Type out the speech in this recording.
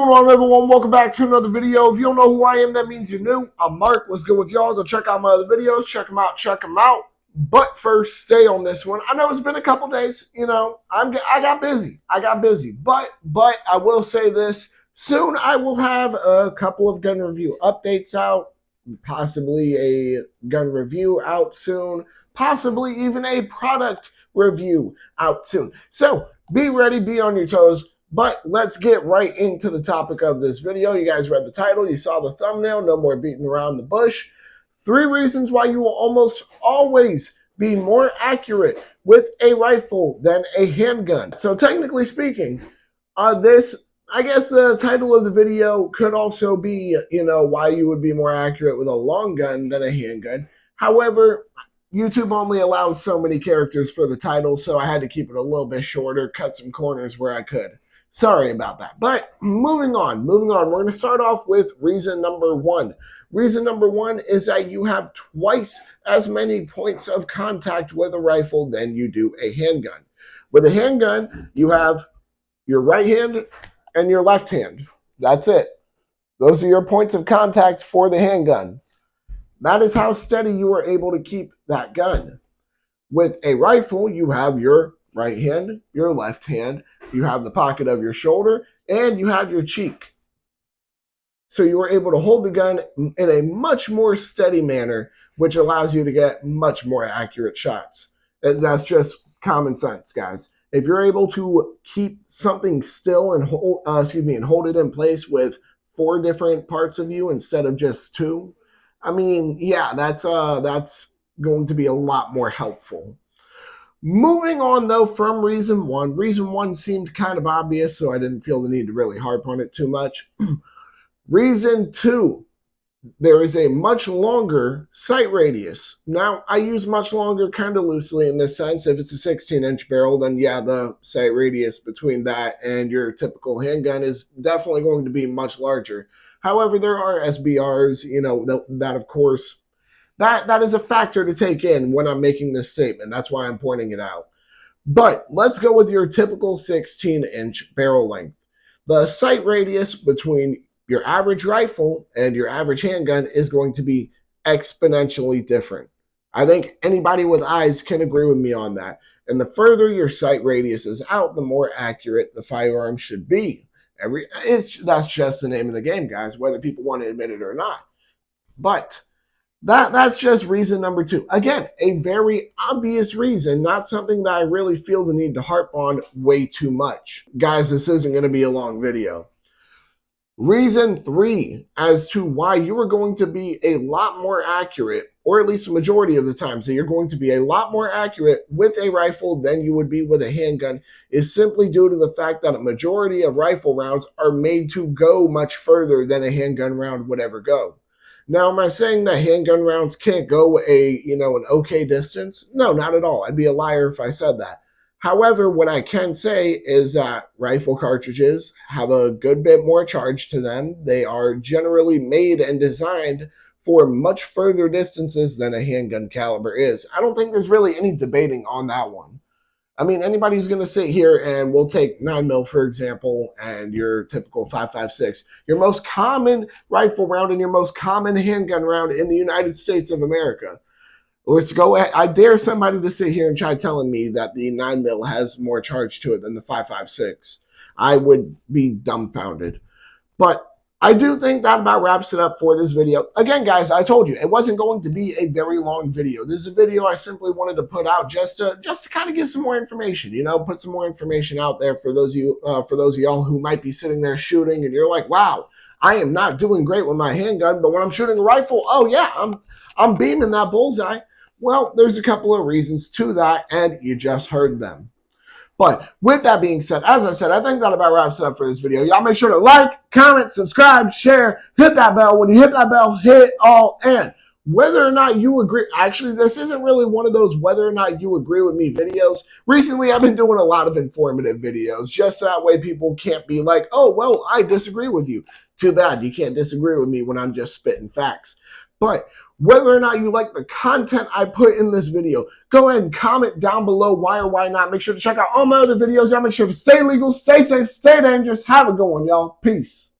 going on, everyone? Welcome back to another video. If you don't know who I am, that means you're new. I'm Mark. What's good with y'all? Go check out my other videos. Check them out. Check them out. But first, stay on this one. I know it's been a couple days. You know, I got busy. But I will say this. Soon I will have a couple of gun review updates out. Possibly a gun review out soon. Possibly even a product review out soon. So be ready. Be on your toes. But let's get right into the topic of this video. You guys read the title. You saw the thumbnail. No more beating around the bush. 3 reasons why you will almost always be more accurate with a rifle than a handgun. So technically speaking, I guess the title of the video could also be, why you would be more accurate with a long gun than a handgun. However, YouTube only allows so many characters for the title, so I had to keep it a little bit shorter, cut some corners where I could. Sorry about that. But moving on. We're going to start off with reason number 1. Reason number 1 is that you have twice as many points of contact with a rifle than you do a handgun. With a handgun, you have your right hand and your left hand. That's it. Those are your points of contact for the handgun. That is how steady you are able to keep that gun. With a rifle, you have your right hand, your left hand, you have the pocket of your shoulder, and you have your cheek. So you are able to hold the gun in a much more steady manner, which allows you to get much more accurate shots. That's just common sense, guys. If you're able to keep something still and hold it in place with 4 different parts of you instead of just 2, I mean, yeah, that's going to be a lot more helpful. Moving on, though, from reason 1. Reason 1 seemed kind of obvious, so I didn't feel the need to really harp on it too much. Reason 2, there is a much longer sight radius. Now, I use much longer kind of loosely in this sense. If it's a 16-inch barrel, then yeah, the sight radius between that and your typical handgun is definitely going to be much larger. However, there are SBRs, that of course, that is a factor to take in when I'm making this statement. That's why I'm pointing it out. But let's go with your typical 16-inch barrel length. The sight radius between your average rifle and your average handgun is going to be exponentially different. I think anybody with eyes can agree with me on that. And the further your sight radius is out, the more accurate the firearm should be. That's just the name of the game, guys, whether people want to admit it or not. But that's just reason number 2. Again, a very obvious reason, not something that I really feel the need to harp on way too much. Guys, this isn't going to be a long video. Reason 3 as to why you are going to be a lot more accurate, or at least a majority of the time, so you're going to be a lot more accurate with a rifle than you would be with a handgun, is simply due to the fact that a majority of rifle rounds are made to go much further than a handgun round would ever go. Now, am I saying that handgun rounds can't go an okay distance? No, not at all. I'd be a liar if I said that. However, what I can say is that rifle cartridges have a good bit more charge to them. They are generally made and designed for much further distances than a handgun caliber is. I don't think there's really any debating on that one. I mean, anybody who's going to sit here and we'll take 9mm, for example, and your typical 5.56, your most common rifle round and your most common handgun round in the United States of America. Let's go ahead. I dare somebody to sit here and try telling me that the 9mm has more charge to it than the 5.56. I would be dumbfounded. But I do think that about wraps it up for this video. Again, guys, I told you, it wasn't going to be a very long video. This is a video I simply wanted to put out just to kind of give some more information, put some more information out there for those of y'all who might be sitting there shooting and you're like, wow, I am not doing great with my handgun, but when I'm shooting a rifle, oh yeah, I'm beaming that bullseye. Well, there's a couple of reasons to that, and you just heard them. But with that being said, as I said, I think that about wraps it up for this video. Y'all make sure to like, comment, subscribe, share, hit that bell. When you hit that bell, hit all and. Whether or not you agree, actually, this isn't really one of those whether or not you agree with me videos. Recently, I've been doing a lot of informative videos, just so that way people can't be like, oh, well, I disagree with you. Too bad, you can't disagree with me when I'm just spitting facts. But whether or not you like the content I put in this video. Go ahead and comment down below why or why not. Make sure to check out all my other videos. Y'all make sure to stay legal, stay safe, stay dangerous. Have a good one, y'all. Peace.